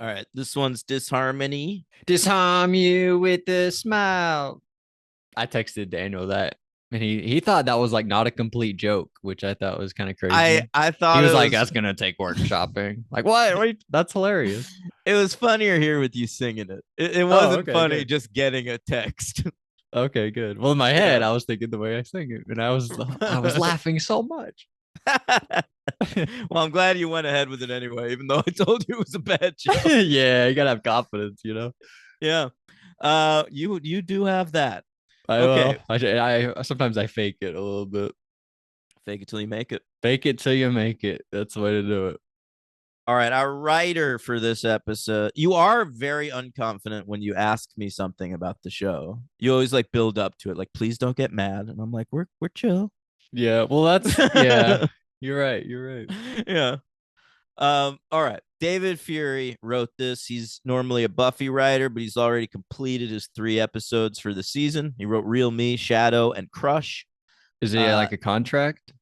All right, this one's Disharmony. Disarm you with a smile. I texted Daniel that, and he thought that was like not a complete joke, which I thought was kind of I crazy. I He thought was it like, was "That's gonna take workshopping." Like, what? Wait, that's hilarious. it was funnier here with you singing it. It Oh, wasn't okay, funny good. just getting a text. Okay, good. Well, in my head, Yeah. I was thinking the way I sing it, and I was laughing so much. Well, I'm glad you went ahead with it anyway, even though I told you it was a bad joke. Yeah, you gotta have confidence, you know. Yeah. You do have that. I Okay. well, I sometimes I fake it a little bit. Fake it till you make it. Fake it till you make it. That's the way to do it. All right, our writer for this episode. You are very unconfident when you ask me something about the show. You always like build up to it, like please don't get mad, and I'm like, we're chill. Yeah, well, that's yeah. You're right. You're right. Yeah. All right. David Fury wrote this. He's normally a Buffy writer, but he's already completed his 3 episodes for the season. He wrote Real Me, Shadow, and Crush. Is it Uh, like a contract?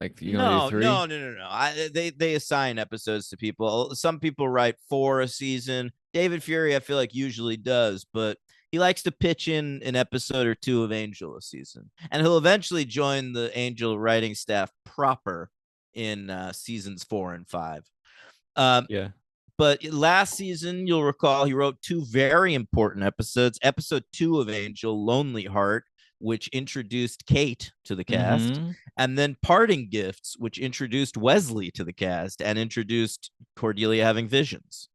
Like you gonna do no, three? no, no, no, no. They assign episodes to people. Some people write 4 a season. David Fury, I feel like usually does, but he likes to pitch in an episode or two of Angel a season, and he'll eventually join the Angel writing staff proper in seasons 4 and 5. Um, Yeah. but last season, you'll recall he wrote 2 very important episodes. Episode 2 of Angel, Lonely Heart, which introduced Kate to the cast, Mm-hmm. and then Parting Gifts, which introduced Wesley to the cast and introduced Cordelia having visions.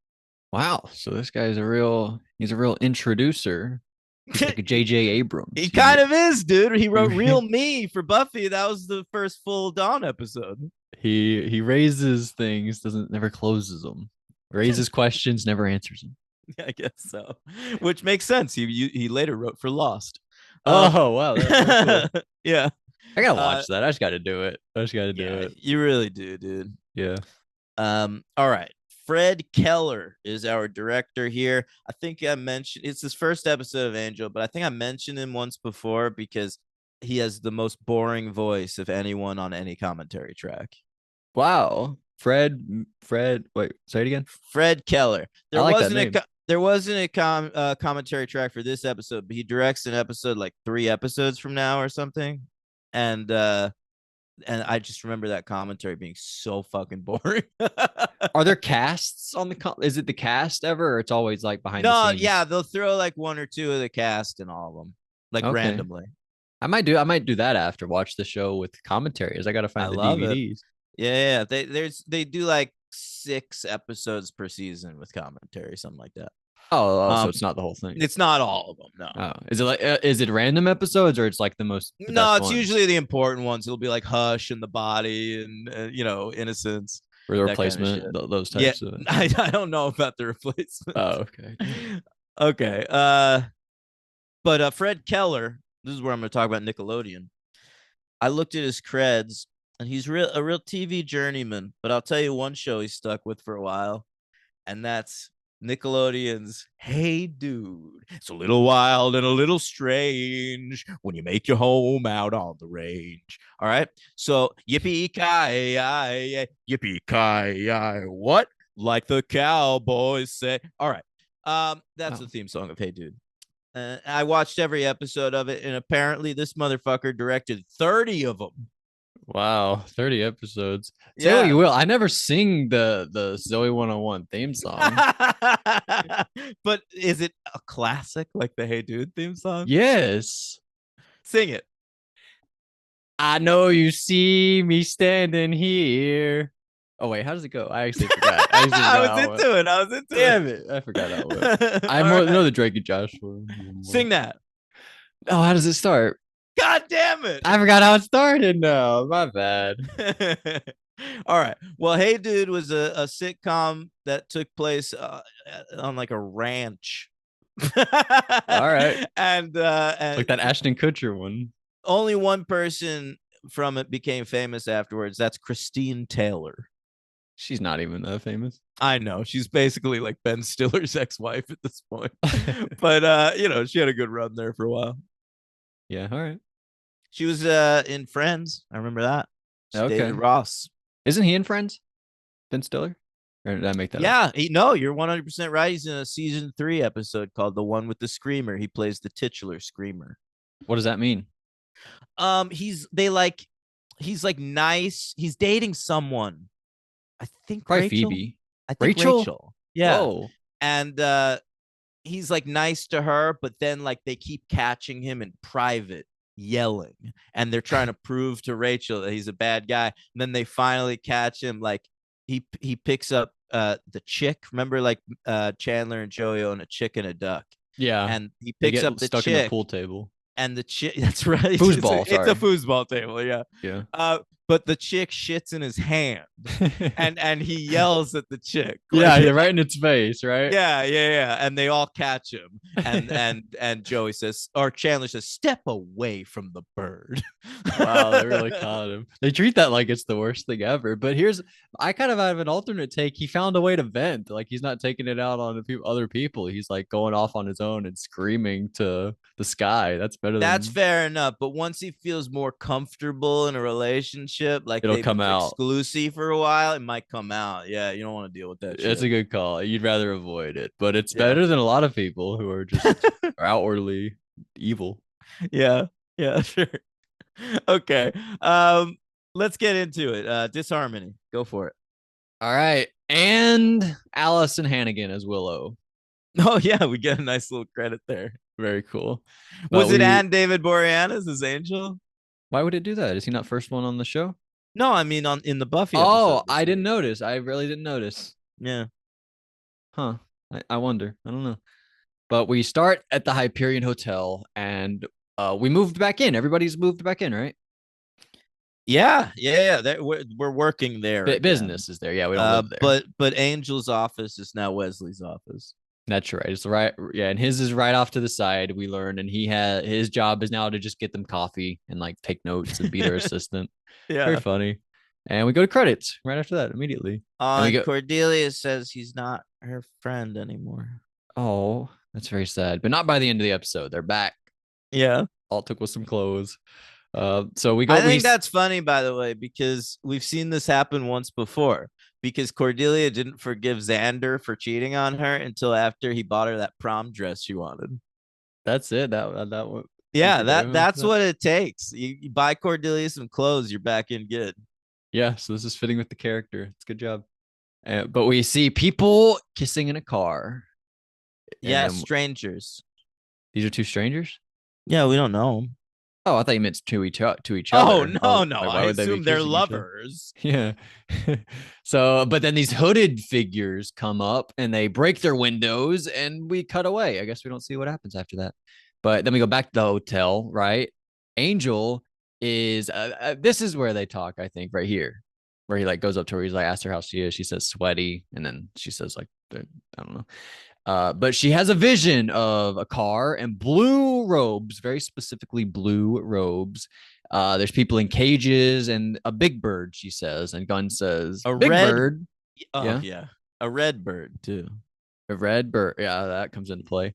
Wow. So this guy's he's a real introducer. He's like a J.J. Abrams. He He's kind of is, dude. He wrote he Real Me for Buffy. That was the first full Dawn episode. he raises things, doesn't never closes them. Raises questions, never answers them. I guess so, which makes sense. He later wrote for Lost. Um, Oh wow, that's so cool. yeah. I gotta Uh, watch that. I just gotta do it. I just gotta do yeah, it. you really do, dude. Yeah. All right. Fred Keller is our director here. I think I mentioned it's his first episode of Angel, but I think I mentioned him once before because he has the most boring voice of anyone on any commentary track. Wow. Fred, wait, say it again. Fred Keller. I like that name. There wasn't a commentary track for this episode, but he directs an episode like 3 episodes from now or something. And I just remember that commentary being so fucking boring. Are there casts on is it the cast ever, or it's always like behind the No, yeah, scenes? they'll throw like 1 or 2 of the cast in all of them, like Okay. randomly. I might do that after watch the show with commentaries. I gotta I find the love it. DVDs. Yeah, yeah. They do like 6 episodes per season with commentary, something like that. So Um, it's not the whole thing. it's not all of them, no. Oh, is it random episodes or it's like the No, best it's ones usually the important ones. It'll be like Hush and the Body and Innocence, for the that kind of shit. replacement, those Yeah, types of. I don't know about the replacement. Oh, okay. Okay. But Fred Keller, this is where I'm going to talk about Nickelodeon. I looked at his creds, and he's a real TV journeyman. But I'll tell you one show he stuck with for a while, and that's Nickelodeon's Hey Dude. It's a little wild and a little strange when you make your home out on the range. All right. So yippee ki yippee ki what? Like the cowboys say. All right. That's Oh, the theme song of Hey Dude. I watched every episode of it, and apparently this motherfucker directed 30 of them. wow, 30 episodes. Say what Yeah. you will. I never sing the Zoe 101 theme song. But is it a classic like the Hey Dude theme song? Yes. Sing it. I know you see me standing here. Oh wait, how does it go? I actually forgot. I actually I forgot was how it went. into it. I was into Damn it. I forgot how it went. it. I All know right. the Drake and Josh one. Sing that. Oh, how does it start? God damn it. I forgot how it started now. My bad. All right. Well, Hey Dude was a sitcom that took place on like a ranch. All right. And Like that Ashton Kutcher one. only one person from it became famous afterwards. That's Christine Taylor. She's not even that famous. I know she's basically like Ben Stiller's ex-wife at this point, but she had a good run there for a while. Yeah, all right. She was in Friends. I remember that. She's David Okay. Ross. Isn't he in Friends? Ben Stiller? Or did I make that up? Yeah, no, you're 100% right. He's in a season 3 episode called The One with the Screamer. He plays the titular screamer. What does that mean? He's like nice. He's dating someone. I think Probably Rachel. Phoebe. I think Rachel? Rachel. Yeah. Whoa. And he's like nice to her, but then like they keep catching him in private yelling, and they're trying to prove to Rachel that he's a bad guy. And then they finally catch him. Like he picks up the chick. Remember, like Chandler and Joey own a chick and a duck, Yeah. and he They picks get up the stuck in the chick, pool table. and the chick. That's right. Foosball, It's a sorry. foosball table. Yeah. Yeah. But the chick shits in his hand, and he yells at the chick. Yeah, Like, yeah, right in its face, right? yeah, and they all catch him, and Joey says, or Chandler says, "Step away from the bird." Wow, they really caught him. They treat that like it's the worst thing ever. But I kind of have an alternate take. He found a way to vent. Like he's not taking it out on other people. He's like going off on his own and screaming to the sky. That's better That's than fair enough, but once he feels more comfortable in a relationship, like it'll they've been come out. exclusive for a while, it might come out. Yeah, you don't want to deal with that It's shit. a good call. You'd rather avoid it, but it's Yeah. better than a lot of people who are just outwardly evil. Yeah, yeah, sure. Okay. Um, let's get into it. Disharmony. Go for it. All right. And Allison Hannigan as Willow. Oh yeah, we get a nice little credit there. Very cool. But Was it Anne David Boreanaz as Angel? why would it do that? Is he not first one on the show? No, I mean on in the Buffy Oh, episode I this didn't week. notice. I really didn't notice. Yeah. Huh. I wonder. I don't know. But we start at the Hyperion Hotel and we moved back in. Everybody's moved back in, right? Yeah. We're working there again. Business is there. Yeah, we don't live there. But Angel's office is now Wesley's office. That's right. It's right. Yeah, and his is right off to the side. We learn, and his job is now to just get them coffee and like take notes and be their assistant. Very Yeah. funny. And we go to credits right after that immediately. And we And go, Cordelia says he's not her friend anymore. oh, that's very sad. But not by the end of the episode. They're back. Yeah. All it took was some clothes. So we go. I think that's funny, by the way, because we've seen this happen once before. Because Cordelia didn't forgive Xander for cheating on her until after he bought her that prom dress she wanted. That's it. That one. Yeah, that's what it takes. You buy Cordelia some clothes, you're back in good. Yeah. So this is fitting with the character. It's a good job. But we see people kissing in a car. Yeah, strangers. These are two strangers. Yeah, we don't know them. Oh, I thought you meant to each other. Oh no! Like, I would they be assume they're kissing each other? lovers. Yeah. So, but then these hooded figures come up and they break their windows, and we cut away. I guess we don't see what happens after that. But then we go back to the hotel, right? Angel is. This is where they talk. I think right here, where he like goes up to her. He's like, asks her how she is. She says sweaty, and then she says like, I don't know. But she has a vision of a car and blue robes, very specifically blue robes. There's people in cages and a big bird, she says. And Gunn says, A big red bird. Oh yeah. A red bird too. A red bird. Yeah, that comes into play.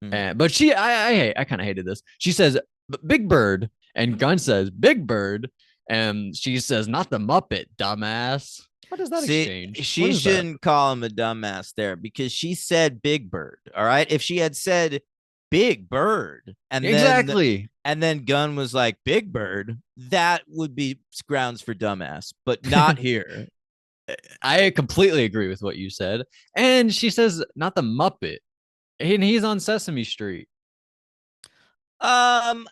Hmm. But I kind of hated this. She says, big bird. And Gunn says, big bird. And she says, not the Muppet, dumbass. What is that exchange? She shouldn't call him a dumbass there because she said Big Bird. All right. If she had said Big Bird exactly. And then Gunn was like Big Bird, that would be grounds for dumbass, but not here. I completely agree with what you said. And she says, not the Muppet. And he's on Sesame Street. I'll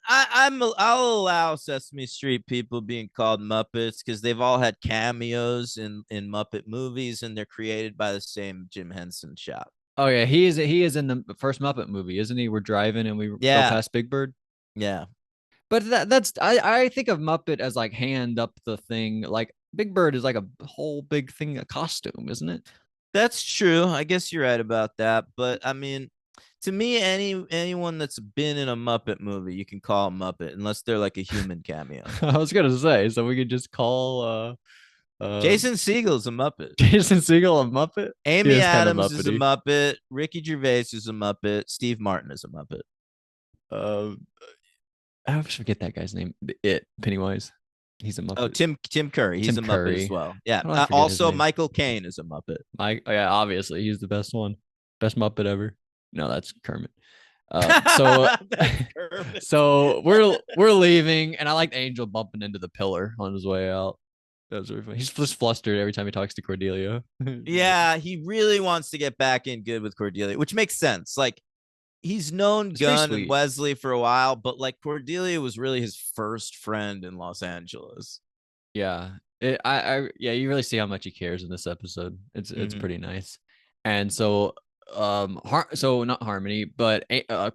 allow Sesame Street people being called Muppets because they've all had cameos in Muppet movies, and they're created by the same Jim Henson shop. Oh yeah, he is in the first Muppet movie, isn't he? We're driving and we go past Big Bird. Yeah, but that's I think of Muppet as like hand up the thing. Like Big Bird is like a whole big thing, a costume, isn't it? that's true. I guess you're right about that. But I mean, to me, anyone that's been in a Muppet movie, you can call a Muppet unless they're like a human cameo. I was gonna say, so we could just call Jason Segel's a Muppet. Jason Segel a Muppet. Amy Adams is a Muppet. Ricky Gervais is a Muppet. Steve Martin is a Muppet. I always forget that guy's name. Pennywise. He's a Oh, Muppet. Tim Curry. He's Tim a Muppet as Curry. well. Yeah. How do I forget his Also, name? Michael Caine is a Muppet. Yeah, obviously he's the best one, best Muppet ever. No, that's Kermit. So That's Kermit. so we're leaving, and I like Angel bumping into the pillar on his way out. That was really funny. He's just flustered every time he talks to Cordelia. Yeah, he really wants to get back in good with Cordelia, which makes sense. Like he's known It's very Gunn and sweet. Wesley for a while, but like Cordelia was really his first friend in Los Angeles. Yeah. Yeah, you really see how much he cares in this episode. It's Mhm. pretty nice. And so so not Harmony, but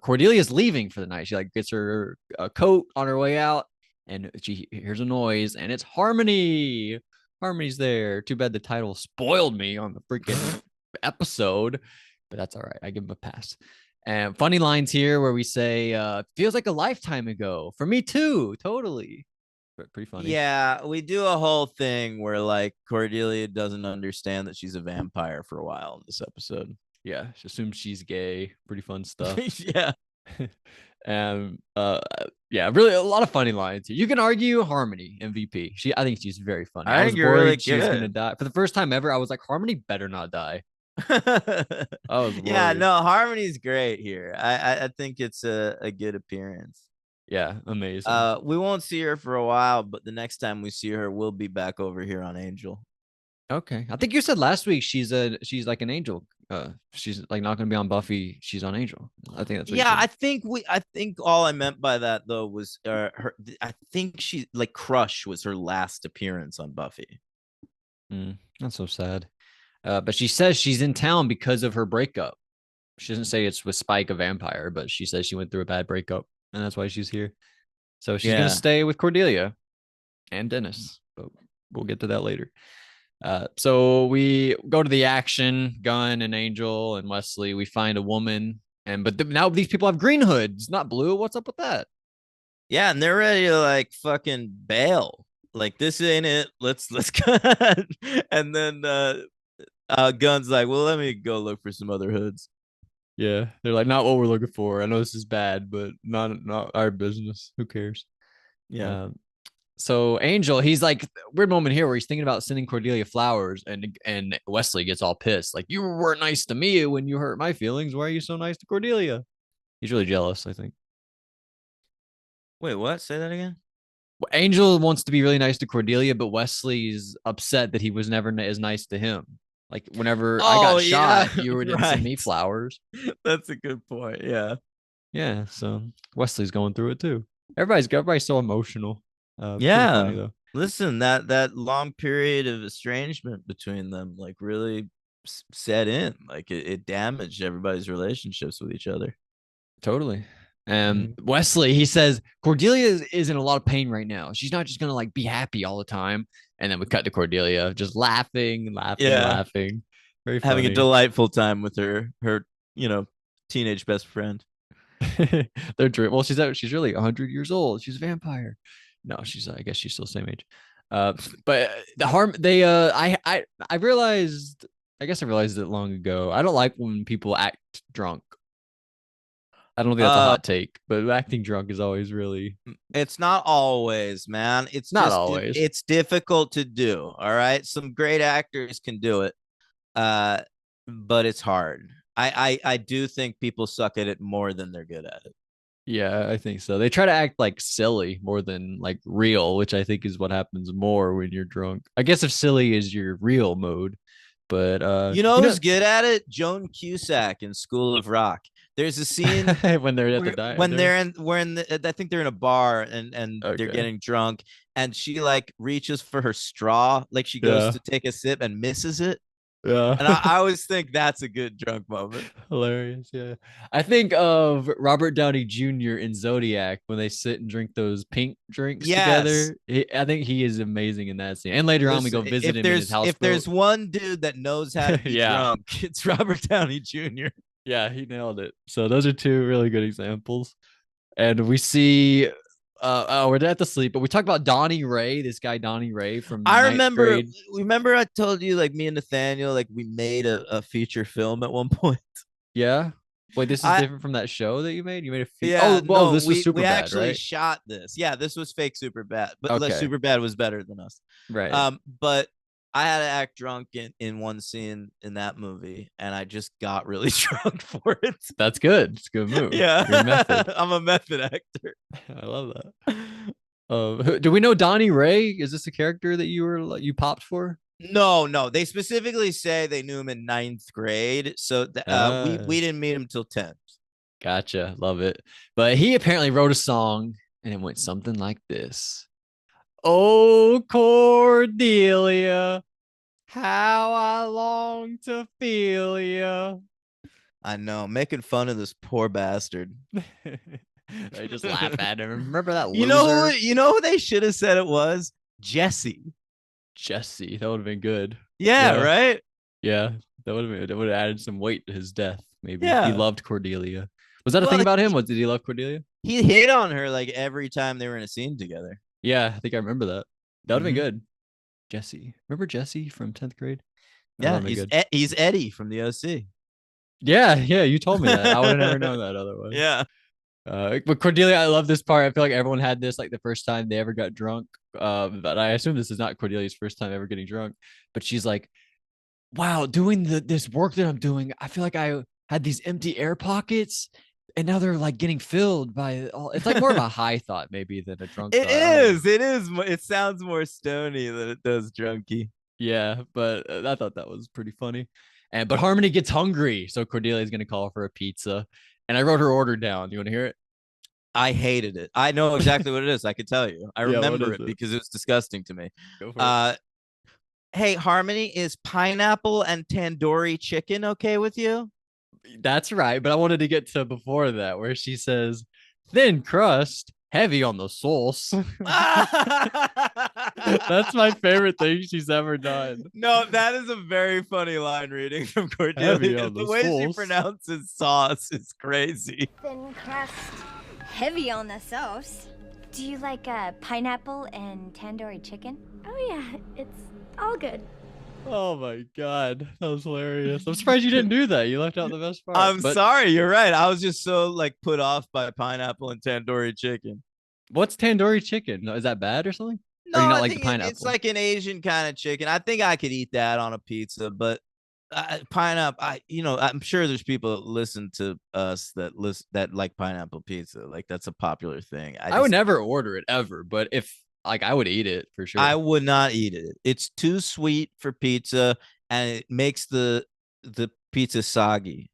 Cordelia's leaving for the night. She like gets her coat on her way out, and she hears a noise, and it's Harmony. Harmony's there. Too bad the title spoiled me on the freaking episode, but that's all right. I give him a pass. And funny lines here where we say, feels like a lifetime ago. For me too, totally. Pretty funny. Yeah, we do a whole thing where like Cordelia doesn't understand that she's a vampire for a while in this episode. Yeah, she assumes she's gay. Pretty fun stuff. Yeah. And yeah, really a lot of funny lines here. You can argue Harmony MVP. I think she's very funny. I I was think you're really worried she was gonna good. die for the first time ever. I was like, Harmony better not die. I was Yeah, worried. no, Harmony's great here. I think it's a good appearance. Yeah, amazing. We won't see her for a while, but the next time we see her, we'll be back over here on Angel. Okay, I think you said last week she's like an angel. She's like not gonna be on Buffy. She's on Angel. I think that's what you Yeah, said. I think all I meant by that though was her. I think she like Crush was her last appearance on Buffy. That's so sad. But she says she's in town because of her breakup. She doesn't say it's with Spike, a vampire, but she says she went through a bad breakup, and that's why she's here. So she's gonna Yeah. stay with Cordelia and Dennis, but we'll get to that later. So we go to the action. Gunn and Angel and Wesley. We find a woman, and now these people have green hoods, not blue. What's up with that? Yeah, and they're ready to like fucking bail. Like this ain't it. Let's go. And then Gunn's like, well, let me go look for some other hoods. Yeah, they're like not what we're looking for. I know this is bad, but not our business. Who cares? Yeah. Um, so Angel, he's like weird moment here where he's thinking about sending Cordelia flowers, and Wesley gets all pissed, like you weren't nice to me when you hurt my feelings. Why are you so nice to Cordelia? He's really jealous, I think. Wait, what? Say that again. Angel wants to be really nice to Cordelia, but Wesley's upset that he was never as nice to him. Like whenever I Oh got yeah, shot, you didn't send right. me flowers. That's a good point. Yeah. Yeah, so Wesley's going through it too. Everybody's so emotional. Pretty funny Yeah. though. Listen, that long period of estrangement between them like really set in. Like it damaged everybody's relationships with each other. Totally. Mhm. Wesley, he says Cordelia is in a lot of pain right now. She's not just gonna like be happy all the time. And then we cut to Cordelia just laughing, laughing, Yeah. laughing. Very Having a funny. delightful time with her, you know, teenage best friend. Well, she's really 100 years old. She's a vampire. No, I guess she's still the same age. But the harm they I realized. I guess I realized it long ago. I don't like when people act drunk. I don't think that's a Uh hot take, but acting drunk is always really it's not always, man. It's not just always. it's difficult to do. All right. Some great actors can do it. Uh, but it's hard. I do think people suck at it more than they're good at it. Yeah, I think so. They try to act like silly more than like real, which I think is what happens more when you're drunk. I guess if silly is your real mode, but You know who's good at it? Joan Cusack in School of Rock. There's a scene when they're at the when diner. we're in I think they're in a bar and they're Okay. getting drunk and she like reaches for her straw, like she goes Yeah. to take a sip and misses it. Yeah. And I always think that's a good drunk moment. Hilarious. Yeah. I think of Robert Downey Jr. in Zodiac when they sit and drink those pink drinks Yes. together. I think he is amazing in that scene. And later on, we Listen, go visit him in his if houseboat. there's one dude that knows how to be Yeah. drunk, it's Robert Downey Jr. Yeah. He nailed it. So those are two really good examples. And we see, we're at the sleep, but we talk about Donnie Ray, this guy, Donnie Ray from I ninth remember grade. remember I told you like me and Nathaniel like we made a feature film at one point. Yeah. Wait, this is I different from that show that you made. You made a few. Yeah, Oh, well, no, this was super we bad, actually right? shot this. Yeah, this was fake super bad, but less Okay, super bad was better than us. right. But I had to act drunk in one scene in that movie, and I just got really drunk for it. That's good. It's a good move. Your Yeah, method. I'm a method actor. I love that. Do we know Donnie Ray? Is this a character that you popped for? No, no, they specifically say they knew him in ninth grade, so Uh, we didn't meet him till 10th. gotcha. Love it. But he apparently wrote a song and it went something like this. Oh, Cordelia, how I long to feel you. I know, making fun of this poor bastard. I just laugh at him. Remember that You know who? loser? You know who they should have said it was? Jesse. Jesse. That would have been good. Yeah, Yeah. right. Yeah. That would have added some weight to his death, maybe. He Yeah. loved Cordelia. Was that a thing Well, about him? What did he love Cordelia? he hit on her like every time they were in a scene together. Yeah, I think I remember that. That would have been Hmm. good. Jesse. Remember Jesse from 10th grade? That would Yeah, have been good. He's Eddie from the OC. Yeah, yeah, you told me that. I would have never known that otherwise. Yeah. But Cordelia, I love this part. I feel like everyone had this like the first time they ever got drunk. But I assume this is not Cordelia's first time ever getting drunk. But she's like, wow, doing this work that I'm doing, I feel like I had these empty air pockets and now they're like getting filled by all. It's like more of a high thought maybe than a drunk It thought. I don't know. is. It is. It sounds more stony than it does drunky. Yeah, but I thought that was pretty funny. And but Harmony gets hungry, so Cordelia is gonna call for a pizza. And I wrote her order down. You want to hear it? I hated it. I know exactly what it is. I could tell you. I Yeah, what remember is it it? because it was disgusting to me. Go for it. Uh, hey, Harmony, is pineapple and tandoori chicken okay with you? That's right. But I wanted to get to before that, where she says, thin crust, heavy on the sauce. That's my favorite thing she's ever done. No, that is a very funny line reading from Heavy Cordelia. on The the way she sauce. pronounces sauce is crazy. Thin crust, heavy on the sauce. Do you like pineapple and tandoori chicken? Oh yeah, it's all good. Oh my god, that was hilarious. I'm surprised you didn't do that. You left out the best part. I'm But sorry, you're right. I was just so like put off by pineapple and tandoori chicken. what's tandoori chicken? Is that bad or something? Or No, do you not I like the think it's pineapple? like an Asian kind of chicken. I think I could eat that on a pizza, but pineapple. I'm sure there's people that listen to us that like pineapple pizza. Like that's a popular thing. I would never order it ever, but if like I would eat it for I sure. would not eat it. It's too sweet for pizza, and it makes the pizza soggy.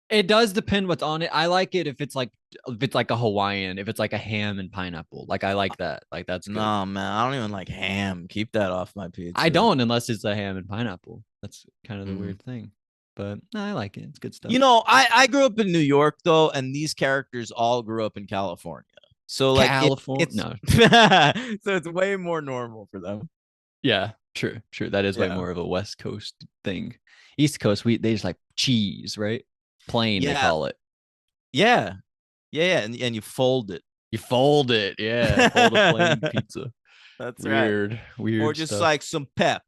It does depend what's on it. I like it if it's like a Hawaiian, if it's like a ham and pineapple. Like I like that. Like that's good. No, man, I don't even like ham. Keep that off my I pizza. don't unless it's a ham and pineapple. That's kind of the Mm. weird thing. But no, I like it. It's good stuff. I grew up in New York though, and these characters all grew up in California. So like California. it's No. so it's way more normal for them. Yeah, true, true. That is way Yeah. more of a West Coast thing. East Coast, they just like cheese, right? Plain, they Yeah. call it. Yeah. Yeah. And you fold it. You fold it, yeah. Fold a plain pizza. That's right. Weird, weird Or just stuff. like some pep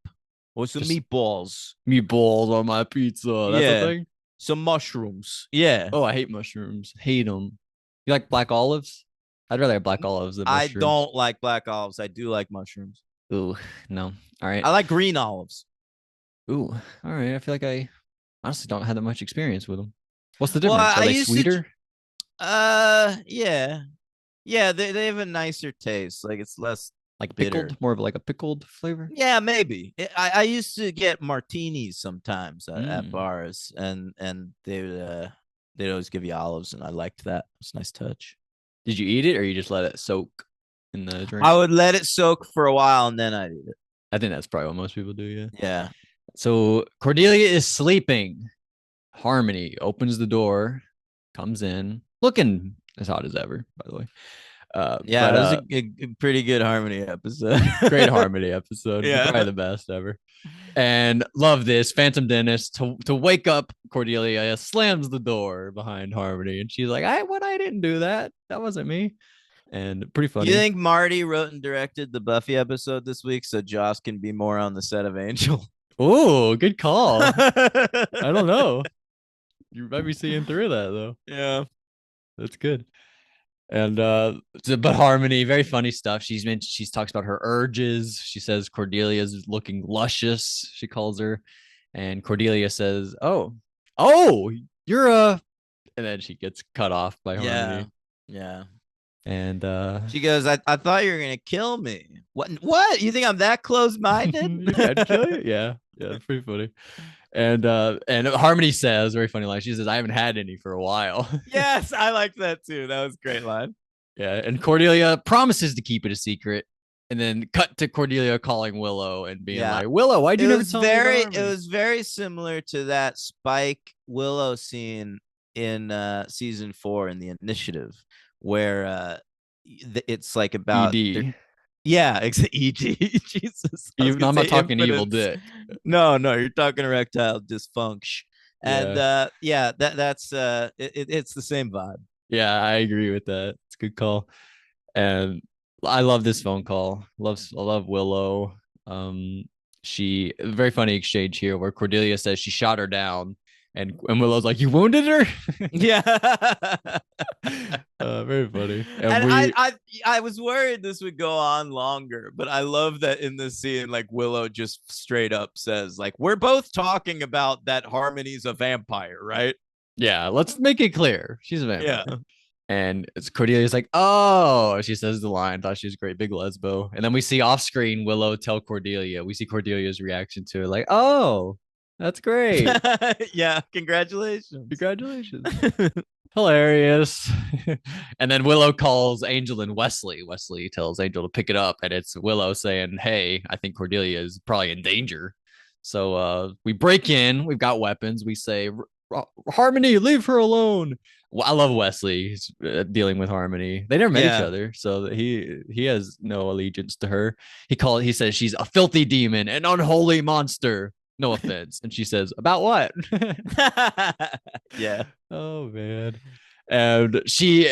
or some Just- meatballs. Meatballs on my pizza. That's Yeah. a thing. Some mushrooms. Yeah. Oh, I hate mushrooms. Hate them. You like black olives? I'd rather have black olives than I mushrooms. don't like black olives. I do like mushrooms. Ooh, no. All right. I like green olives. Ooh, all right. I feel like I honestly don't have that much experience with them. What's the Well, difference? Are I they used to sweeter? Yeah. Yeah, they have a nicer taste. Like it's less Like bitter. pickled? More of like a pickled flavor? Yeah, maybe. I used to get martinis sometimes at Mm. bars, and they'd always give you olives, and I liked that. It's a nice touch. Did you eat it or you just let it soak in the drink? I would let it soak for a while, and then I'd eat it. I think that's probably what most people do, yeah. Yeah. So Cordelia is sleeping. Harmony opens the door, comes in, looking as hot as ever, by the way. Yeah, but, it was a pretty good Harmony episode. great Harmony episode. Yeah. Probably the best ever. And love this. Phantom Dentist to wake up Cordelia slams the door behind Harmony, and she's like, I didn't do that. That wasn't me. And pretty funny. You think Marty wrote and directed the Buffy episode this week so Joss can be more on the set of Angel? Oh, good call. I don't know. You might be seeing through that though. Yeah. That's good. And but Harmony, very funny stuff. She talks about her urges. She says Cordelia's looking luscious, she calls her. And Cordelia says, oh, you're a, and then she gets cut off by Yeah. Harmony. Yeah. And She goes, I thought you were gonna kill me. What? You think I'm that close-minded? I'd kill you? Yeah. Yeah, it's pretty funny. And Harmony says, very funny line. She says, I haven't had any for a while. Yes, I like that too. That was a great line. Yeah, and Cordelia promises to keep it a secret, and then cut to Cordelia calling Willow and being like, "Willow, why'd you never tell me?" It was very similar to that Spike Willow scene in season 4 in the Initiative, where it's like about ED. Yeah, EG. Jesus, I'm not talking evil dick. No, you're talking erectile dysfunction. And that's it's the same vibe. Yeah, I agree with that. It's a good call. And I love this phone call. I love Willow. She very funny exchange here where Cordelia says she shot her down, and Willow's like, "You wounded her?" Yeah. Very funny. And I was worried this would go on longer, but I love that in this scene, like Willow just straight up says, like, we're both talking about that Harmony's a vampire, right? Yeah, let's make it clear. She's a vampire. Yeah. And it's Cordelia's like, oh, she says the line, thought she was a great big lesbo. And then we see off screen Willow tell Cordelia. We see Cordelia's reaction to it, like, oh, that's great. Yeah, congratulations. Hilarious. And then Willow calls Angel and Wesley. Wesley tells Angel to pick it up, and it's Willow saying, hey, I think Cordelia is probably in danger. So we break in, we've got weapons. We say, Harmony, leave her alone. Well, I love Wesley. He's dealing with Harmony. They never met each other, so he has no allegiance to her. He says she's a filthy demon, an unholy monster. No offense. And she says, about what? Yeah. Oh man. And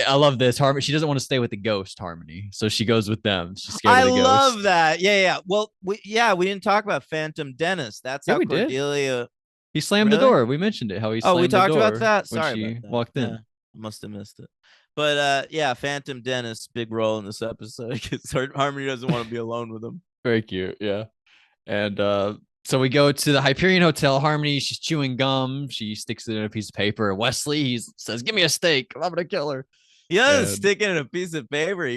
I love this. Harmony, she doesn't want to stay with the ghost, Harmony, so she goes with them. She's scared of the ghost. I love that. Yeah. Well, we didn't talk about Phantom Dennis. That's how Cordelia did. He slammed the door. We mentioned it. How he slammed we talked the door about that. Sorry, when she about that. walked in. Yeah, I must have missed it. But yeah, Phantom Dennis, big role in this episode because Harmony doesn't want to be alone with him. Very cute, yeah. And so we go to the Hyperion Hotel. Harmony, she's chewing gum. She sticks it in a piece of paper. Wesley, he says, "Give me a steak. I'm gonna kill her." He doesn't stick it in a piece of paper.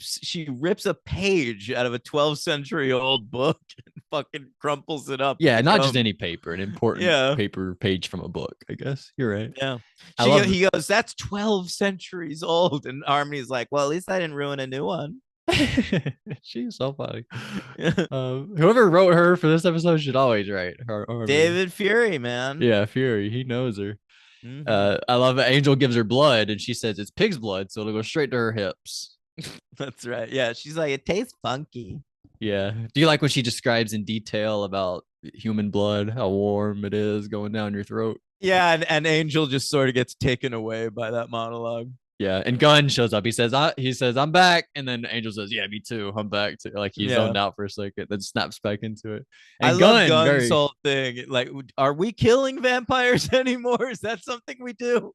She rips a page out of a 12th century old book and fucking crumples it up. Yeah, not just any paper, an important paper page from a book, I guess. You're right. Yeah. He goes, that's 12 centuries old. And Harmony's like, well, at least I didn't ruin a new one. She's so funny. Whoever wrote her for this episode should always write her. David Fury, man. Yeah, Fury. He knows her. I love that Angel gives her blood and she says it's pig's blood, so it'll go straight to her hips. That's right. Yeah, she's like, it tastes funky. Yeah. Do you like when she describes in detail about human blood, how warm it is going down your throat? Yeah, and Angel just sort of gets taken away by that monologue. Yeah, and Gunn shows up. He says, I'm back. And then Angel says, yeah, me too. I'm back too. Like he's zoned out for a second, then snaps back into it. And I love Gunn's whole thing. Like, are we killing vampires anymore? Is that something we do?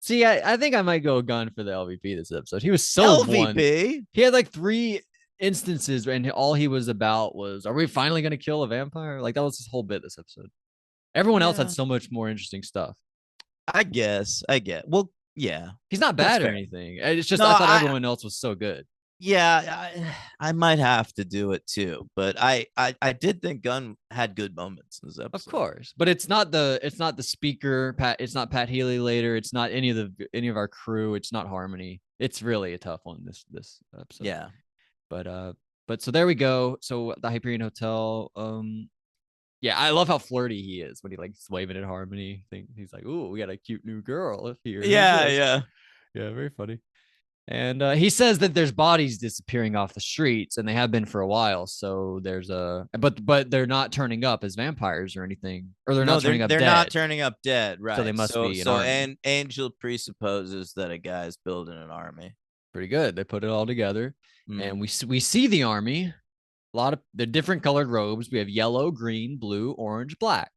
See, I think I might go Gunn for the LVP this episode. He was so LVP. He had like 3 instances, and all he was about was, are we finally gonna kill a vampire? Like that was his whole bit this episode. Everyone else had so much more interesting stuff. I guess. Well, yeah, he's not bad or anything. It's just I thought everyone else was so good. Yeah, I might have to do it too, but I did think Gunn had good moments in this episode. Of course, but it's not the speaker Pat. It's not Pat Healy later. It's not any of our crew. It's not Harmony. It's really a tough one this episode. Yeah, but so there we go. So the Hyperion Hotel. Yeah, I love how flirty he is when he like waving at Harmony. He's like, "Ooh, we got a cute new girl here." Yeah, very funny. And he says that there's bodies disappearing off the streets, and they have been for a while. So there's but they're not turning up as vampires or anything, or they're not turning up dead. They're not turning up dead, right? So they must be. And Angel presupposes that a guy's building an army. Pretty good. They put it all together, and we see the army. A lot of the different colored robes. We have yellow, green, blue, orange, black.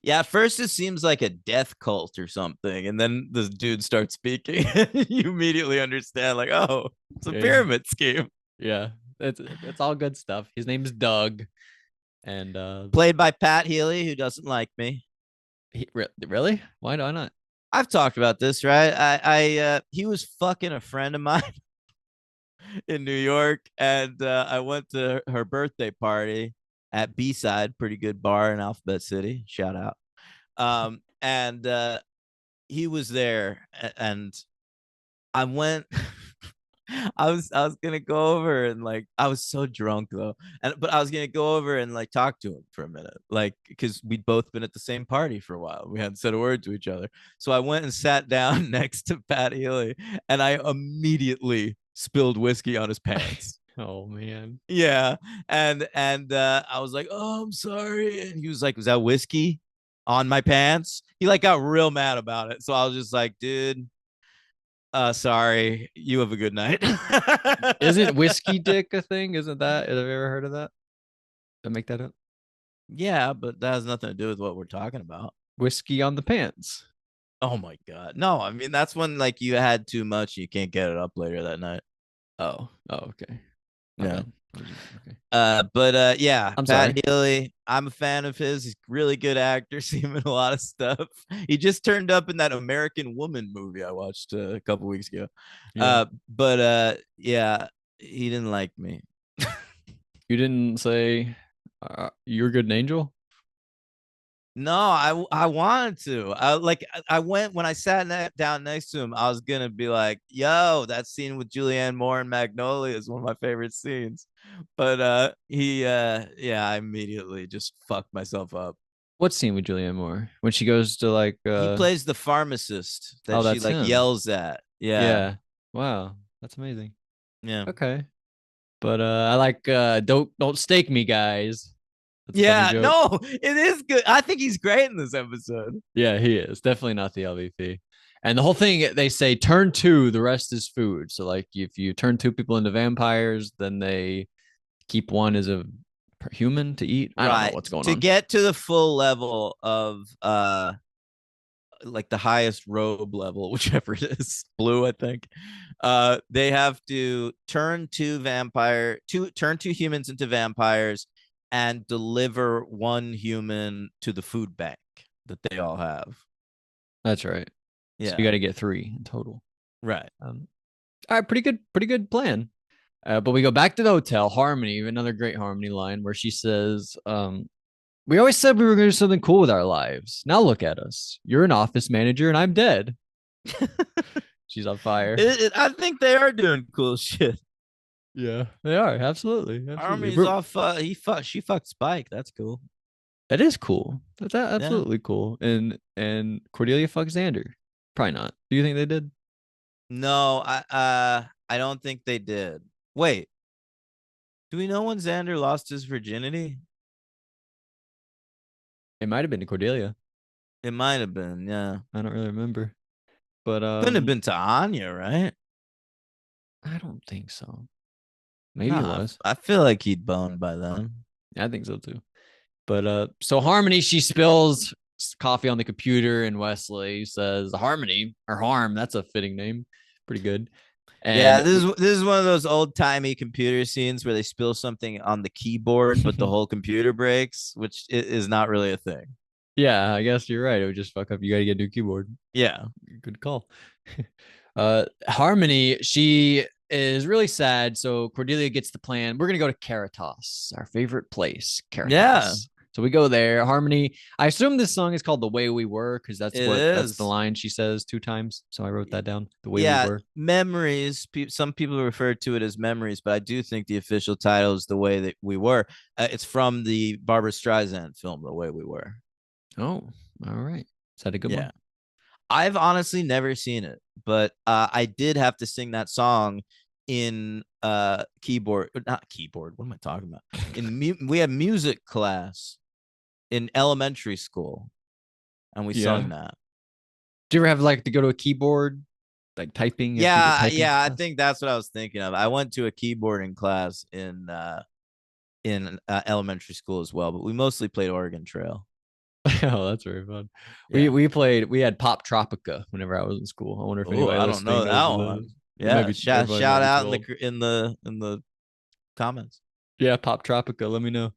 Yeah, at first it seems like a death cult or something, and then the dude starts speaking. You immediately understand, like, oh, it's a Yeah, pyramid scheme. yeah, it's all good stuff. His name's Doug, and Played by Pat Healy, who doesn't like me. really, why not? I've talked about this, right? He was fucking a friend of mine in New York, and I went to her birthday party at B Side, pretty good bar in Alphabet City. Shout out. And he was there, and I went. I was gonna go over and like I was so drunk though, and but I was gonna go over and like talk to him for a minute, like because we'd both been at the same party for a while. We hadn't said a word to each other, so I went and sat down next to Pat Healy, and I immediately spilled whiskey on his pants. Oh man. Yeah, and I was like, "Oh, I'm sorry," and he was like, "Was that whiskey on my pants?" He like got real mad about it, so I was just like, "Dude, sorry. You have a good night." Isn't whiskey dick a thing? Isn't that? Have you ever heard of that? Did I make that up? Yeah, but that has nothing to do with what we're talking about. Whiskey on the pants. Oh my god. No, I mean that's when like you had too much, you can't get it up later that night. Oh, okay. My Yeah. bad. Okay. But yeah, I'm Pat sorry. Healy, I'm a fan of his. He's a really good actor. See him in a lot of stuff. He just turned up in that American Woman movie I watched a couple weeks ago. Yeah. But yeah, he didn't like me. You didn't say you're good an angel? No, I wanted to. I went when I sat down next to him. I was gonna be like, "Yo, that scene with Julianne Moore and Magnolia is one of my favorite scenes." But yeah, I immediately just fucked myself up. What scene with Julianne Moore? When she goes to like He plays the pharmacist that oh, she that's like him. yells at. Yeah, Yeah. Wow. That's amazing. yeah, Okay. But I like don't stake me, guys. That's a funny yeah. joke. No, it is good. I think he's great in this episode. Yeah, he is. Definitely not the LVP. And the whole thing they say turn two, the rest is food. So like if you turn two people into vampires, then they keep one as a human to eat. I don't know Right. what's going To on. get to the full level of like the highest robe level, whichever it is, blue, I think. They have to turn turn two humans into vampires and deliver one human to the food bank that they all have. That's right. So you Yeah. got to get three in total. Right. All right, pretty good plan. But we go back to the hotel. Harmony, another great Harmony line where she says, "We always said we were going to do something cool with our lives. Now look at us. You're an office manager, and I'm dead." She's on fire. I think they are doing cool shit. Yeah, they are absolutely. Army's off. She fucked Spike. That's cool. That is cool. That's Yeah. absolutely cool. And Cordelia fucks Xander. Probably not. Do you think they did? No, I don't think they did. Wait, do we know when Xander lost his virginity? It might have been to Cordelia. It might have been, yeah. I don't really remember. But Couldn't have been to Anya, right? I don't think so. Maybe it Nah, was. I feel like he'd boned by then. I think so too. But so Harmony, she spills coffee on the computer, and Wesley says Harmony or Harm. That's a fitting name. Pretty good. Yeah, And this is one of those old timey computer scenes where they spill something on the keyboard, but the whole computer breaks, which is not really a thing. yeah, I guess you're right. It would just fuck up. You got to get a new keyboard. Yeah. Good call. Harmony, she is really sad. So Cordelia gets the plan. We're gonna go to Caritas, our favorite place. Caritas. Yeah. So we go there. Harmony. I assume this song is called "The Way We Were" because that's It the is. line she says 2 times. So I wrote that down. The way Yeah, we were. memories. Some people refer to it as memories, but I do think the official title is The Way That We Were. It's from the Barbara Streisand film, The Way We Were. Oh, all right. Is that a good Yeah. one? I've honestly never seen it, but I did have to sing that song in not keyboard. What am I talking about? We had music class in elementary school, and we sung that. Do you ever have like to go to a keyboard, like typing? Yeah, yeah, I class? think that's what I was thinking of. I went to a keyboarding class in elementary school as well, but we mostly played Oregon Trail. Oh, that's very fun. Yeah. We had Pop Tropica whenever I was in school. I wonder if Oh, anybody I don't listening know knows that what one. that is. It might Yeah, be shout everybody might shout be out too old. in the comments. Yeah, Pop Tropica. Let me know.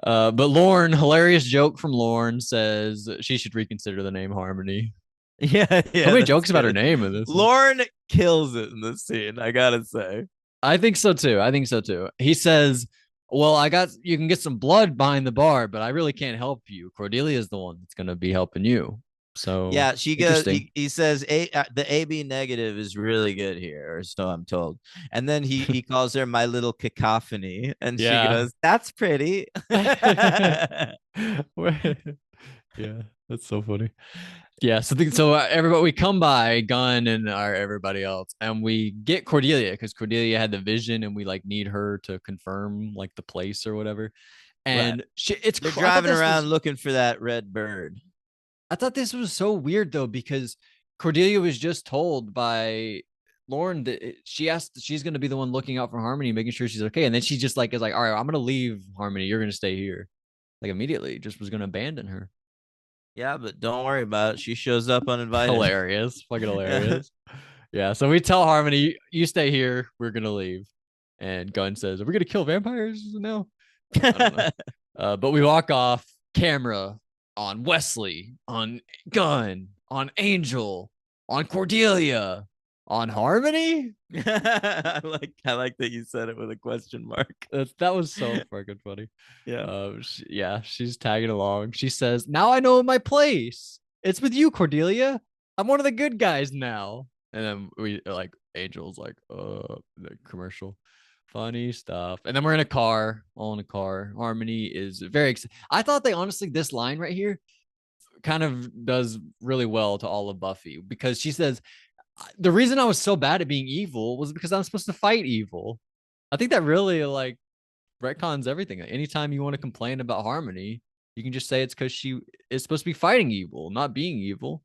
But Lauren, hilarious joke from Lauren says she should reconsider the name Harmony. Yeah, So yeah, many that's jokes about her good. name in this one. Lauren kills it in this scene, I gotta say. I think so too. I think so too. He says, "Well, you can get some blood behind the bar, but I really can't help you. Cordelia is the one that's going to be helping you." So Yeah, she goes. interesting. He says the AB negative is really good here, or so I'm told. And then he calls her my little cacophony, and she Yeah. goes, "That's pretty." Yeah, that's so funny. Yeah, so everybody we come by Gunn and our everybody else, and we get Cordelia because Cordelia had the vision, and we like need her to confirm like the place or whatever. Right. And They're I thought driving this around was looking for that red bird. so weird though because Cordelia was just told by Lauren that she's going to be the one looking out for Harmony, making sure she's okay, and then she just like is like, all right, I'm going to leave Harmony, you're going to stay here, like immediately, just was going to abandon her. Yeah, but don't worry about it. She shows up uninvited. Hilarious, fucking hilarious. Yeah, so we tell Harmony, you stay here, we're gonna leave. And Gunn says, are we gonna kill vampires now? I don't know. But we walk off, camera on Wesley, on Gunn, on Angel, on Cordelia, on Harmony. I like that you said it with a question mark. That was so fucking funny. Yeah. She's tagging along. She says, now I know my place. It's with you, Cordelia. I'm one of the good guys now. And then we like Angel's like, the commercial. Funny stuff. And then we're in a car, all in a car. Harmony is very excited. I thought they honestly, this line right here kind of does really well to all of Buffy because she says, the reason I was so bad at being evil was because I'm supposed to fight evil. I think that really like retcons everything. Anytime you want to complain about Harmony, you can just say it's because she is supposed to be fighting evil, not being evil.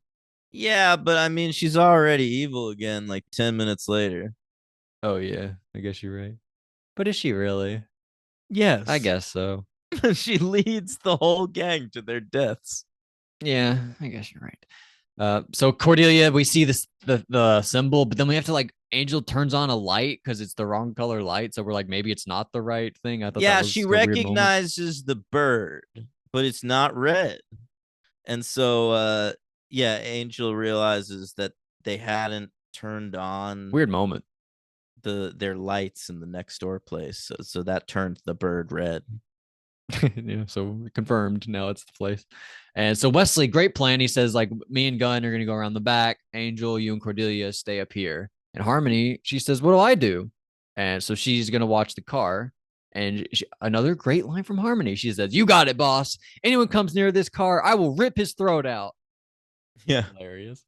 Yeah, but I mean, she's already evil again like 10 minutes later. Oh, yeah. I guess you're right. But is she really? Yes. I guess so. She leads the whole gang to their deaths. Yeah, I guess you're right. So Cordelia, we see the symbol, but then we have to like Angel turns on a light because it's the wrong color light. So we're like, maybe it's not the right thing. I thought Yeah, that was she a weird moment. recognizes the bird, but it's not red. And so yeah, Angel realizes that they hadn't turned on Weird moment. their lights in the next door place. So that turned the bird red. Yeah, so confirmed. Now it's the place. And so Wesley, great plan. He says, like, me and Gunn are gonna go around the back. Angel, you and Cordelia stay up here. And Harmony, she says, what do I do? And so she's gonna watch the car. And another great line from Harmony. She says, you got it, boss. Anyone comes near this car, I will rip his throat out. Yeah. Hilarious.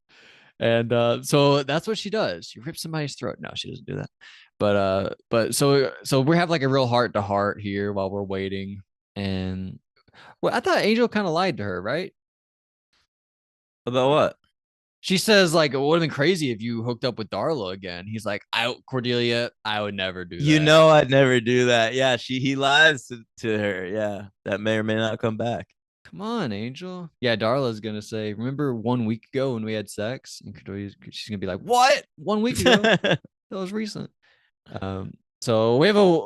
And so that's what she does. She rips somebody's throat. No, she doesn't do that. But so we have like a real heart to heart here while we're waiting. And well, I thought Angel kind of lied to her, right? About what? She says like it would have been crazy if you hooked up with Darla again. He's like, Cordelia, I would never do that. You know I'd never do that. Yeah, he lies to her. Yeah, that may or may not come back. Come on, Angel. Yeah, Darla's gonna say, remember 1 week ago when we had sex? And she's gonna be like, what? 1 week ago? That was recent. So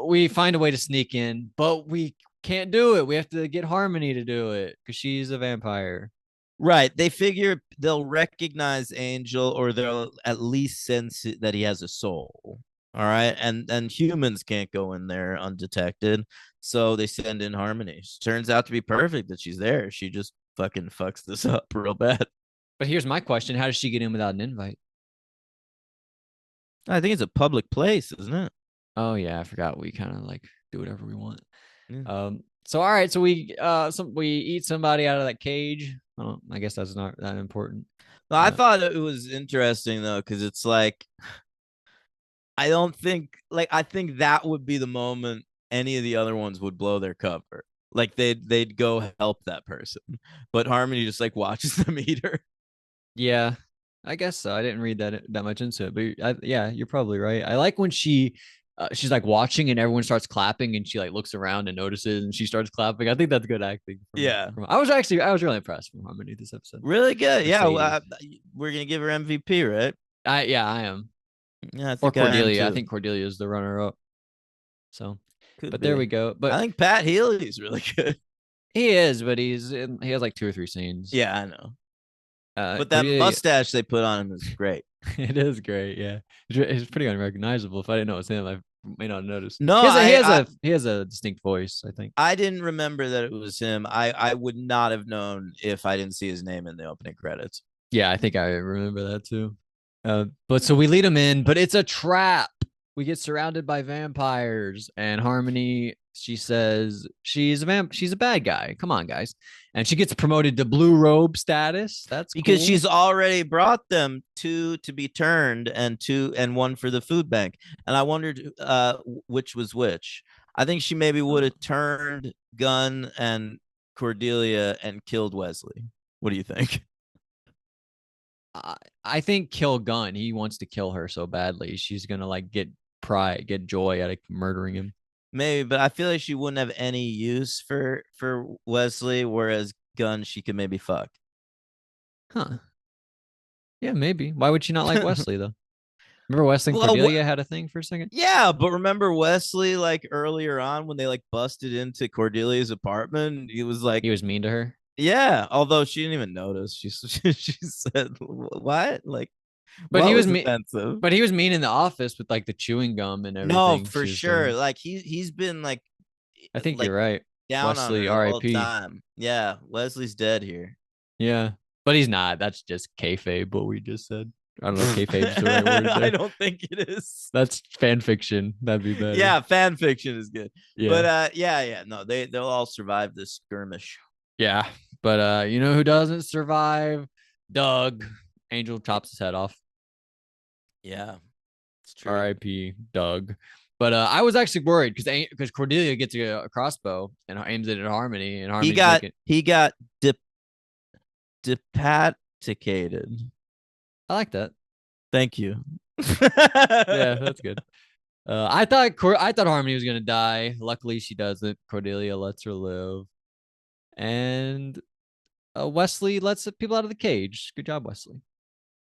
we find a way to sneak in, but we can't do it. We have to get Harmony to do it because she's a vampire. Right. They figure they'll recognize Angel, or they'll at least sense that he has a soul. All right. And humans can't go in there undetected. So they send in Harmony. Turns out to be perfect that she's there. She just fucking fucks this up real bad. But here's my question. How does she get in without an invite? I think it's a public place, isn't it? Oh yeah, I forgot. We kind of like do whatever we want. Yeah. So all right, so we eat somebody out of that cage. I guess that's not that important. Well, I thought it was interesting though, because it's like I think that would be the moment any of the other ones would blow their cover. Like they'd go help that person, but Harmony just like watches them eat her. Yeah, I guess so. I didn't read that much into it, but yeah, you're probably right. I like when she she's like watching and everyone starts clapping and she like looks around and notices and she starts clapping. I think that's good acting. Yeah. I was really impressed with Harmony this episode. Really good. Yeah, well, Mercedes. we're gonna give her MVP, right? I am. Yeah, I Or think I am Cordelia. I too. think Cordelia is the runner up. So, Could but be. there we go. But I think Pat Healy's really good. he is, but he has like 2 or 3 scenes. Yeah, I know. But that Cordelia, mustache they put on him is great. it is great. Yeah, it's pretty unrecognizable. If I didn't know it was him, I may not notice. No, He has a distinct voice. I think. I didn't remember that it was him. I would not have known if I didn't see his name in the opening credits. Yeah, I think I remember that too. But so we lead him in, but it's a trap. We get surrounded by vampires, and Harmony, she says she's a bad guy. Come on, guys. And she gets promoted to blue robe status. That's Because cool. she's already brought them 2 to be turned and 1 for the food bank. And I wondered which was which. I think she maybe would have turned Gunn and Cordelia and killed Wesley. What do you think? I think kill Gunn. He wants to kill her so badly. She's gonna like get pride, get joy out of murdering him. Maybe, but I feel like she wouldn't have any use for Wesley, whereas Gunn she could maybe fuck. Huh. Yeah, maybe. Why would she not like Wesley though? Remember Wesley and Well, Cordelia had a thing for a second? Yeah, but remember Wesley like earlier on when they like busted into Cordelia's apartment, he was like, He was mean to her. yeah, although she didn't even notice. She said, "What?" Like, But what he was offensive? But he was mean in the office with like the chewing gum and everything. No, for she was sure. doing. Like he's been like I think like you're right. down on her Wesley, the whole R.I.P. time. Yeah, Leslie's dead here. Yeah, but he's not. That's just kayfabe. What we just said. I don't know if kayfabe's the right word. I There. don't think it is. That's fan fiction. That'd be better. Yeah, fan fiction is good. Yeah. But yeah. No, they'll all survive this skirmish. Yeah. But you know who doesn't survive? Doug. Angel chops his head off. Yeah, it's true. R.I.P. Doug. But I was actually worried because Cordelia gets a crossbow and aims it at Harmony, and Harmony He got depaticated. I like that. Thank you. Yeah, that's good. I thought Harmony was gonna die. Luckily, she doesn't. Cordelia lets her live, and Wesley lets people out of the cage. Good job, Wesley.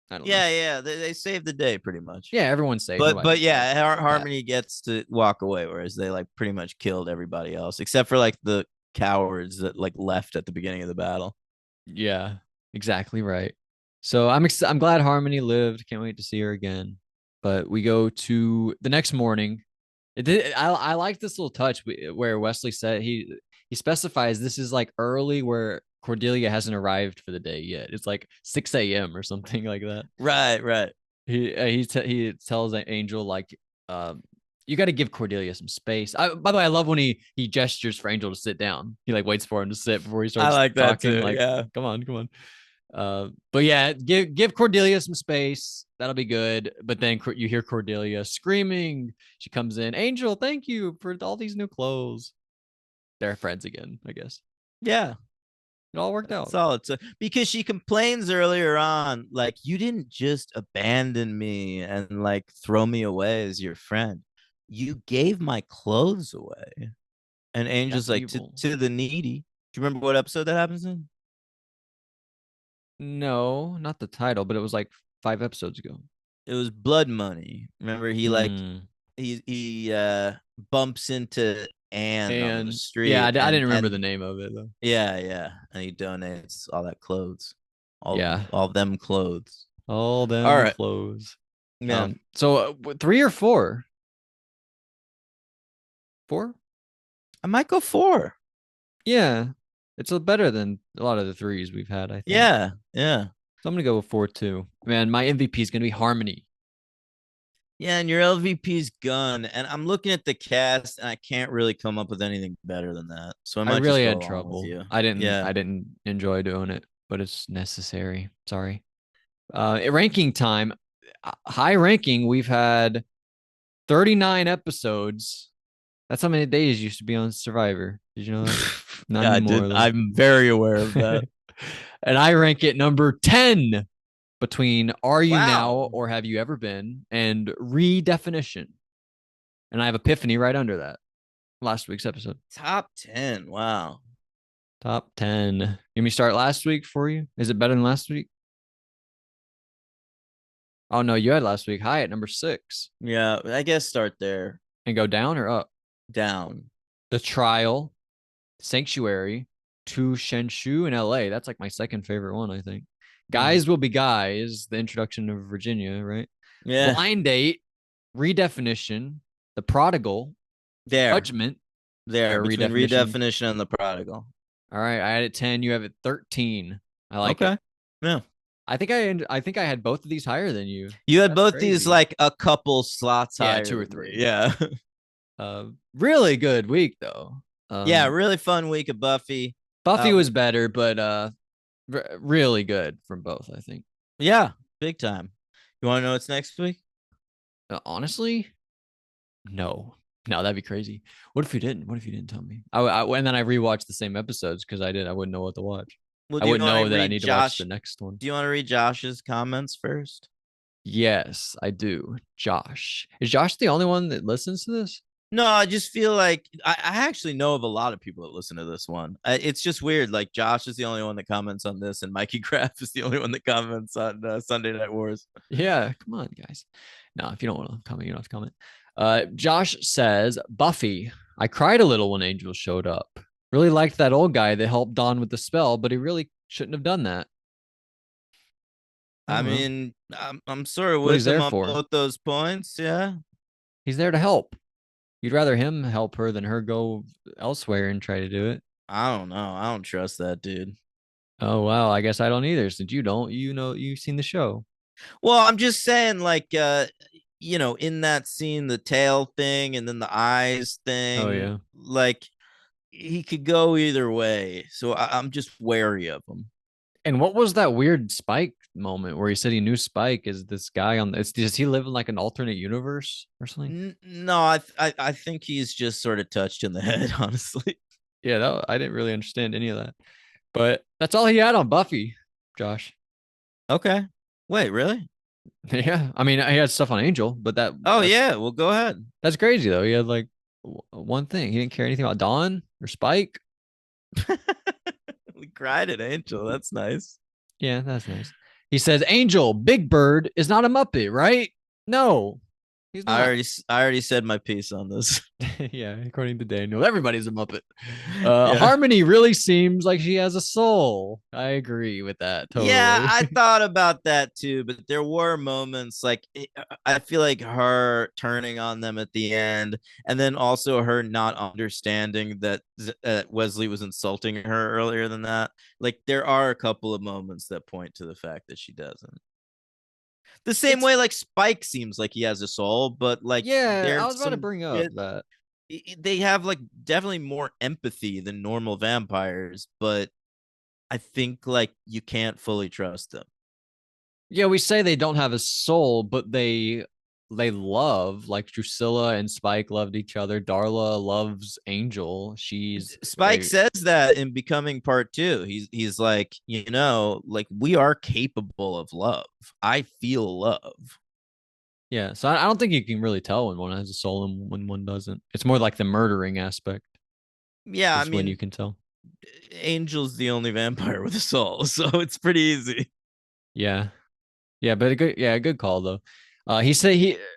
I don't know. Yeah. They saved the day pretty much. Yeah, everyone's safe. But yeah, Harmony gets to walk away, whereas they like pretty much killed everybody else except for like the cowards that like left at the beginning of the battle. Yeah, exactly right. So I'm glad Harmony lived. Can't wait to see her again. But we go to the next morning. I like this little touch where Wesley said he specifies this is like early where Cordelia hasn't arrived for the day yet. It's like 6 a.m. or something like that. Right. He tells Angel like you got to give Cordelia some space. By the way, I love when he gestures for Angel to sit down. He like waits for him to sit before he starts. I like that talking. too. Like, yeah, come on. But yeah, give Cordelia some space. That'll be good. But then you hear Cordelia screaming. She comes in. Angel, thank you for all these new clothes. They're friends again, I guess. Yeah. It all worked out. Solid. So, because she complains earlier on, like, you didn't just abandon me and like throw me away as your friend. You gave my clothes away. And Angel's That's like, evil. to the needy. Do you remember what episode that happens in? No, not the title, but it was like 5 episodes ago. It was Blood Money. Remember, he like he bumps into Anne on the street. Yeah, I didn't remember the name of it though. Yeah. And he donates all that clothes. All them clothes. All them all right. clothes. Yeah. So 3 or 4? 4? I might go 4. Yeah. It's better than a lot of the 3s we've had, I think. Yeah. So I'm going to go with 4 too. Man, my MVP is going to be Harmony. Yeah, and your LVP's Gun. And I'm looking at the cast and I can't really come up with anything better than that. So I really had trouble. I didn't enjoy doing it, but it's necessary. Sorry. Ranking time. High ranking, we've had 39 episodes. That's how many days used to be on Survivor. Did you know that? Not anymore. I'm very aware of that. And I rank it number 10 between Are You Now or Have You Ever Been and Redefinition. And I have Epiphany right under that. Last week's episode. Top 10. Wow. Top 10. You want me start last week for you? Is it better than last week? Oh no, you had last week high at number 6. Yeah, I guess start there. And go down or up? Down. The Trial, Sanctuary, To Shenshu in LA. That's like my second favorite one, I think. Guys Will Be Guys, the introduction of Virginia, right? Yeah. Blind Date, Redefinition, The Prodigal, There. Judgment. There. Or Between redefinition and the prodigal. All right, I had it 10. You have it 13. I like it. Yeah. I think I had both of these higher than you. You had That's both crazy. these like a couple slots Yeah, higher. 2 or than 3. me. Yeah. Really good week though. Yeah, really fun week of Buffy. Buffy was better, but really good from both, I think. Yeah, big time. You want to know what's next week? Honestly, no, that'd be crazy. What if you didn't? What if you didn't tell me? And then I rewatched the same episodes because I wouldn't know what to watch. Well, I wouldn't know that I need to watch the next one. Do you want to read Josh's comments first? Yes, I do. Josh. Is Josh the only one that listens to this? No, I just feel like I actually know of a lot of people that listen to this one. It's just weird. Like Josh is the only one that comments on this, and Mikey Graff is the only one that comments on Sunday Night Wars. Yeah, come on, guys. No, if you don't want to comment, you don't have to comment. Josh says, Buffy, I cried a little when Angel showed up. Really liked that old guy that helped Dawn with the spell, but he really shouldn't have done that. I mean, I'm sort of What he's with him there on for. both those points. Yeah. He's there to help. You'd rather him help her than her go elsewhere and try to do it. I don't know. I don't trust that dude. Oh, wow. I guess I don't either. Since you don't, you've seen the show. Well, I'm just saying, like, in that scene, the tail thing and then the eyes thing. Oh, yeah. Like, he could go either way. So I'm just wary of him. And what was that weird Spike moment where he said he knew Spike is this guy on? Does he live in like an alternate universe or something? No, I think he's just sort of touched in the head, honestly. Yeah, I didn't really understand any of that. But that's all he had on Buffy, Josh. Okay. Wait, really? Yeah. I mean, he had stuff on Angel, but yeah. Well, go ahead. That's crazy, though. He had like one thing. He didn't care anything about Dawn or Spike. We cried at Angel. That's nice. Yeah, that's nice. He says, Angel, Big Bird is not a Muppet, right? No. He's not. I already said my piece on this. Yeah, according to Daniel, everybody's a Muppet. Harmony really seems like she has a soul. I agree with that. Totally. Yeah, I thought about that too, but there were moments like I feel like her turning on them at the end, and then also her not understanding that Wesley was insulting her earlier than that. Like there are a couple of moments that point to the fact that she doesn't. The same way, like Spike seems like he has a soul, but like I was about to bring up that they have like definitely more empathy than normal vampires, but I think like you can't fully trust them. Yeah, we say they don't have a soul, but they love, like Drusilla and Spike loved each other. Darla loves Angel. Spike says that in Becoming Part 2. He's like, like we are capable of love. I feel love. Yeah, so I don't think you can really tell when one has a soul and when one doesn't. It's more like the murdering aspect. Yeah, I mean, when you can tell. Angel's the only vampire with a soul, so it's pretty easy. Yeah, but a good call though.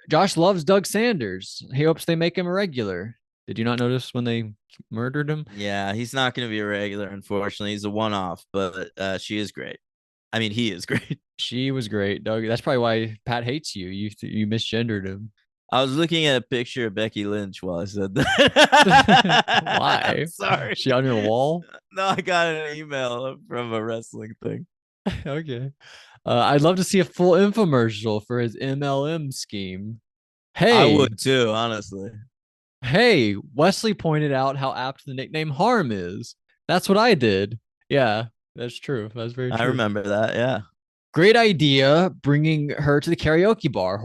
Josh loves Doug Sanders. He hopes they make him a regular. Did you not notice when they murdered him? Yeah, he's not going to be a regular, unfortunately. He's a one-off, but she is great. I mean, he is great. She was great, Doug. That's probably why Pat hates you. You misgendered him. I was looking at a picture of Becky Lynch while I said that. Why? Sorry. Is she on your wall? No, I got an email from a wrestling thing. Okay. I'd love to see a full infomercial for his MLM scheme. Hey, I would too, honestly. Hey, Wesley pointed out how apt the nickname Harm is. That's what I did. Yeah, that's true. That's very true. I remember that. Yeah. Great idea bringing her to the karaoke bar.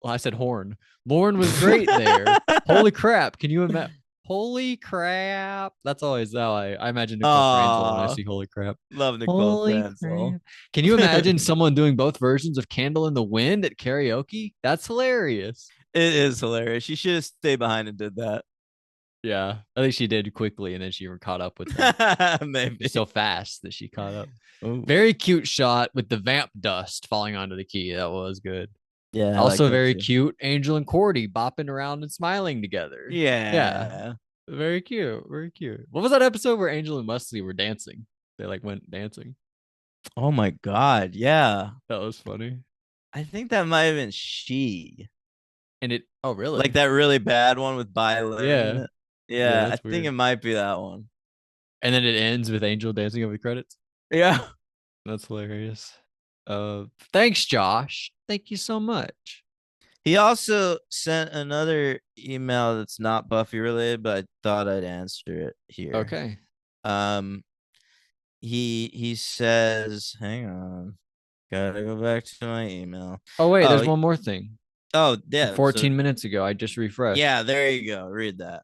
I said Horn. Lauren was great there. Holy crap. Can you imagine? Holy crap. That's always how I imagine Nicole Franzel when I see holy crap. Love Nicole Franzel. Can you imagine someone doing both versions of Candle in the Wind at karaoke? That's hilarious. It is hilarious. She should have stayed behind and did that. Yeah, I think she did quickly, and then she caught up with them. Maybe. So fast that she caught up. Ooh. Very cute shot with the vamp dust falling onto the key. That was good. Yeah. I like Also that very too. cute. Angel and Cordy bopping around and smiling together. Yeah. Very cute. Very cute. What was that episode where Angel and Musty were dancing? They like went dancing. Oh my God. Yeah. That was funny. I think that might have been She. And it, oh, really? Like that really bad one with Byler. Yeah. In it. Yeah. I that's think weird. it might be that one. And then it ends with Angel dancing over the credits. Yeah. That's hilarious. Thanks, Josh. Thank you so much. He also sent another email that's not Buffy related, but I thought I'd answer it here. Okay. He says, hang on. Gotta go back to my email. Oh, wait, there's one more thing. Oh, yeah. 14 minutes ago, I just refreshed. Yeah, there you go. Read that.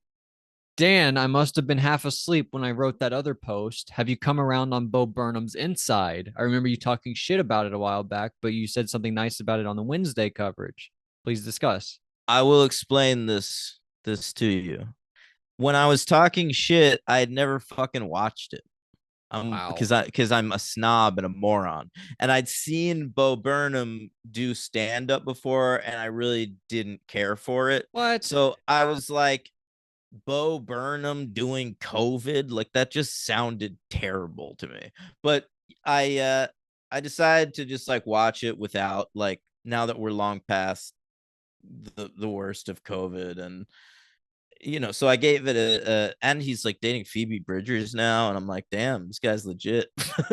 Dan, I must have been half asleep when I wrote that other post. Have you come around on Bo Burnham's Inside? I remember you talking shit about it a while back, but you said something nice about it on the Wednesday coverage. Please discuss. I will explain this to you. When I was talking shit, I had never fucking watched it. Wow. Because I'm a snob and a moron. And I'd seen Bo Burnham do stand-up before, and I really didn't care for it. What? So I was like, Bo Burnham doing COVID, like that just sounded terrible to me. But I decided to just like watch it without, like, now that we're long past the worst of COVID, and so I gave it a and he's like dating Phoebe Bridgers now, and I'm like, damn, this guy's legit.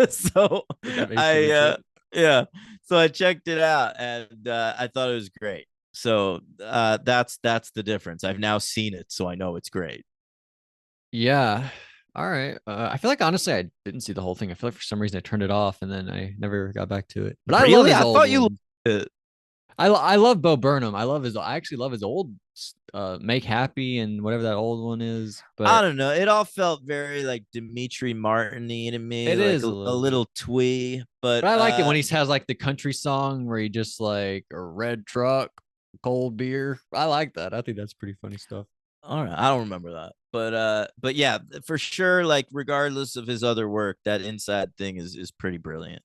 So yeah, so I checked it out, and I thought it was great. So that's the difference. I've now seen it, so I know it's great. Yeah. All right. I feel like honestly, I didn't see the whole thing. I feel like for some reason I turned it off, and then I never got back to it. But Really? I I love thought you loved it. I love Bo Burnham. I actually love his old Make Happy and whatever that old one is. But I don't know. It all felt very like Dimitri Martin-y to me. It like is a little twee, but I like it when he has like the country song where he just like a red truck, cold beer. I like that. I think that's pretty funny stuff. All right, I don't remember that, but yeah, for sure. Like regardless of his other work, that Inside thing is pretty brilliant.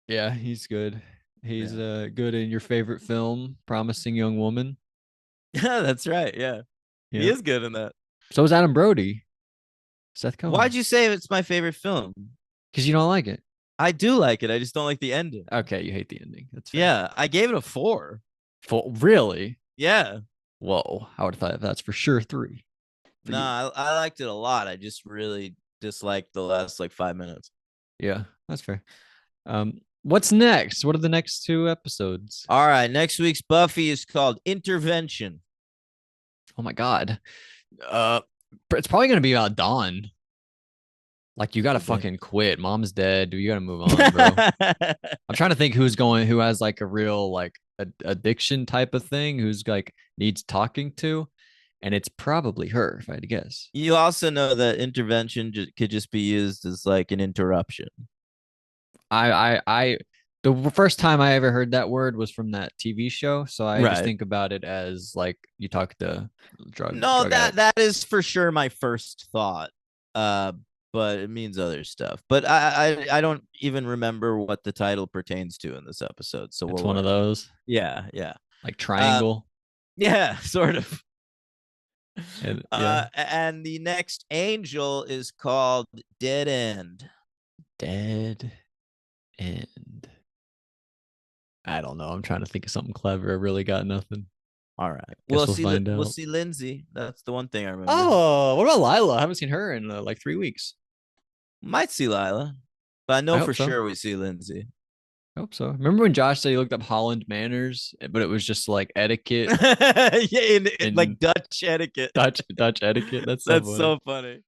Yeah, he's good. He's good in your favorite film, Promising Young Woman. Yeah, that's right. Yeah, he is good in that. So is Adam Brody. Seth Cohen. Why'd you say it's my favorite film? Because you don't like it. I do like it. I just don't like the ending. Okay, you hate the ending. That's fair. Yeah. I gave it a 4. Really? Yeah. Whoa, I would have thought that's for sure 3. No, I liked it a lot. I just really disliked the last like 5 minutes. Yeah, that's fair. What's next? What are the next 2 episodes? All right, next week's Buffy is called Intervention. Oh my god. It's probably gonna be about Dawn. Like, you gotta fucking quit. Mom's dead. You gotta move on, bro. I'm trying to think who has like a real like addiction type of thing, who's like needs talking to, and it's probably her, if I had to guess. You also know that intervention could just be used as like an interruption. The first time I ever heard that word was from that TV show, so I just think about it as like you talk to drug. No, that is for sure my first thought. But it means other stuff. But I don't even remember what the title pertains to in this episode. So it's one of those. Yeah, like triangle. Yeah, sort of. And the next Angel is called Dead End. Dead End. I don't know. I'm trying to think of something clever. I really got nothing. All right. We'll find out. We'll see Lindsay. That's the one thing I remember. Oh, what about Lila? I haven't seen her in like 3 weeks. Might see Lila, but I know for so. sure we see Lindsay. I hope so. Remember when Josh said he looked up Holland manners, but it was just like etiquette? Yeah, in like Dutch etiquette. Dutch etiquette. That's so funny.